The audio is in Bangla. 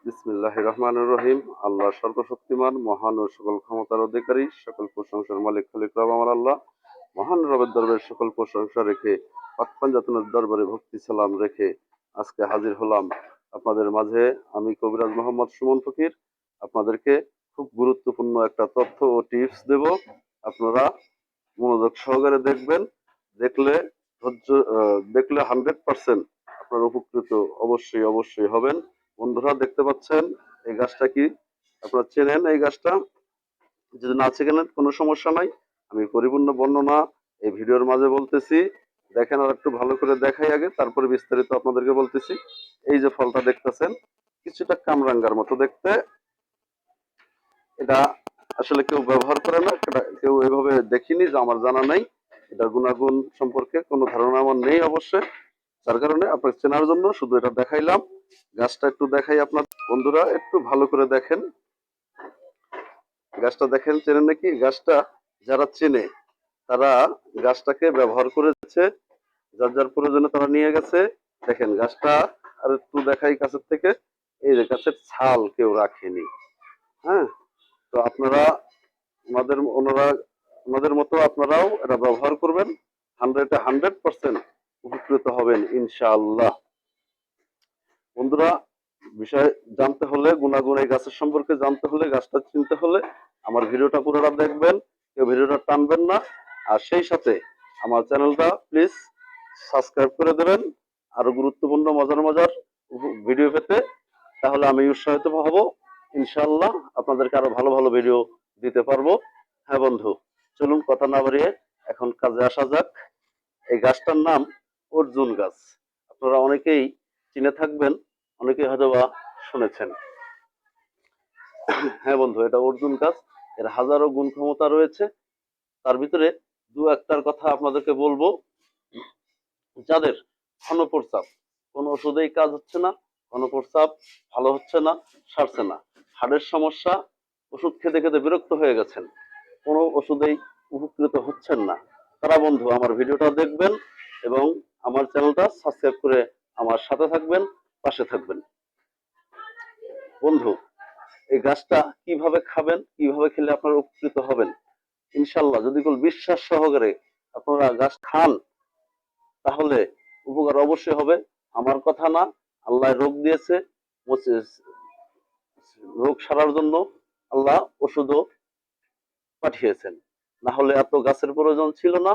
বিসমিল্লাহির রহমানির রহিম। আল্লাহ সর্বশক্তিমান, মহান ও সকল ক্ষমতার অধিকারী, সকল প্রশংসার মালিক খালিক রব আমার আল্লাহ। মহান রবের দরবারে সকল প্রশংসা রেখে, পাক পাঞ্জাতনের দরবারে ভক্তি সালাম রেখে আজকে হাজির হলাম আপনাদের মাঝে। আমি কবিরাজ মোহাম্মদ সুমন ফকির। আপনাদেরকে খুব গুরুত্বপূর্ণ একটা তথ্য ও টিপস দেব। আপনারা মনোযোগ সহকারে দেখবেন। দেখলে ধৈর্য দেখলে 100% আপনারা উপকৃত অবশ্যই অবশ্যই হবেন। বন্ধুরা, দেখতে পাচ্ছেন এই গাছটা কি? আপনারা চেনেন এই গাছটা? যদি না চেনেন কোনো সমস্যা নাই, আমি পরিপূর্ণ বর্ণনা এই ভিডিওর মাঝে বলতেছি। দেখেন, আর একটু ভালো করে দেখাই আগে, তারপরে বিস্তারিত আপনাদেরকে বলতেছি। এই যে ফলটা দেখতেছেন, কিছুটা কামরাঙ্গার মতো দেখতে। এটা আসলে কেউ ব্যবহার করে না, এটা কেউ এভাবে দেখিনি, যে আমার জানা নাই। এটা গুণাগুণ সম্পর্কে কোনো ধারণা আমার নেই অবশ্যই। যার কারণে আপনার চেনার জন্য শুধু এটা দেখাইলাম। গাছটা একটু দেখাই আপনার। বন্ধুরা, একটু ভালো করে দেখেন গাছটা। দেখেন, চেনেন নাকি গাছটা? যারা চেনে তারা গাছটাকে ব্যবহার করেছে, যার যার প্রয়োজনে তারা নিয়ে গেছে। দেখেন গাছটা, আর একটু দেখাই কাছের থেকে। এই যে গাছের ছাল কেউ রাখেনি। হ্যাঁ, তো আপনারা ওনাদের মতো আপনারাও এটা ব্যবহার করবেন। 100% উপকৃত হবেন ইনশাআল্লাহ। বন্ধুরা, বিষয় জানতে হলে, গুণাগুণ এই গাছের সম্পর্কে জানতে হলে, গাছটা চিনতে হলে আমার ভিডিওটা পুরোটা দেখবেন, কেউ ভিডিওটা টানবেন না। আর সেই সাথে আমার চ্যানেলটা প্লিজ সাবস্ক্রাইব করে দেবেন, আরো গুরুত্বপূর্ণ মজার মজার ভিডিও পেতে। তাহলে আমি উৎসাহিত হব ইনশাআল্লাহ, আপনাদেরকে আরো ভালো ভালো ভিডিও দিতে পারবো। হ্যাঁ বন্ধু, চলুন কথা না বাড়িয়ে এখন কাজে আসা যাক। এই গাছটার নাম অর্জুন গাছ। আপনারা অনেকেই চিনে থাকবেন, অনেকেই হয়তো বা শুনেছেন। হ্যাঁ বন্ধু, এটা অর্জুন গাছ। এর হাজারো গুণ ক্ষমতা রয়েছে। তার ভিতরে দু একটার কথা আপনাদেরকে বলবো। যাদের ঘন প্রস্রাব, কোনো ওষুধেই কাজ হচ্ছে না, ঘন প্রস্রাব ভালো হচ্ছে না, সারছে না, হাড়ের সমস্যা, ওষুধ খেতে খেতে বিরক্ত হয়ে গেছেন, কোনো ওষুধেই উপকৃত হচ্ছেন না, তারা বন্ধু আমার ভিডিওটা দেখবেন এবং আমার চ্যানেলটা সাবস্ক্রাইব করে আমার সাথে থাকবেন, পাশে থাকবেন। বন্ধু, এই গাছটা কিভাবে খাবেন, কিভাবে খেলে আপনারা উপকৃত হবেন ইনশাল্লাহ, যদি কোন বিশ্বাস সহকারে আপনারা গাছ খান, তাহলে উপকার অবশ্যই হবে। আমার কথা না, আল্লাহ রোগ দিয়েছে, রোগ সারার জন্য আল্লাহ ওষুধও পাঠিয়েছেন। না হলে এত গাছের প্রয়োজন ছিল না।